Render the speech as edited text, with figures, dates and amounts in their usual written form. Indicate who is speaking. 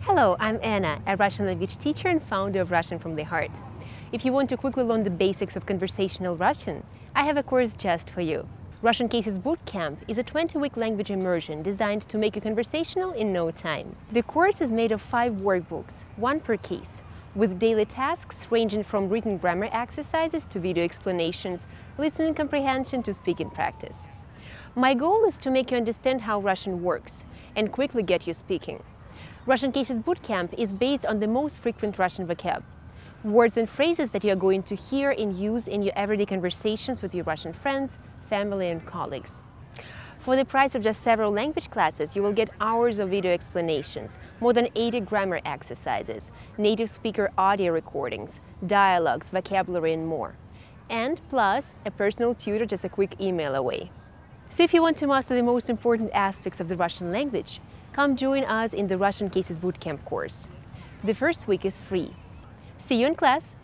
Speaker 1: Hello, I'm Anna, a Russian language teacher and founder of Russian from the Heart. If you want to quickly learn the basics of conversational Russian, I have a course just for you. Russian Cases Bootcamp is a 20-week language immersion designed to make you conversational in no time. The course is made of 5 workbooks, one per case, with daily tasks ranging from written grammar exercises to video explanations, listening comprehension to speaking practice. My goal is to make you understand how Russian works and quickly get you speaking. Russian Cases Bootcamp is based on the most frequent Russian vocab, words and phrases that you are going to hear and use in your everyday conversations with your Russian friends, family and colleagues. For the price of just several language classes, you will get hours of video explanations, more than 80 grammar exercises, native speaker audio recordings, dialogues, vocabulary and more. And plus, a personal tutor just a quick email away. So if you want to master the most important aspects of the Russian language, come join us in the Russian Cases Bootcamp course. The first week is free. See you in class!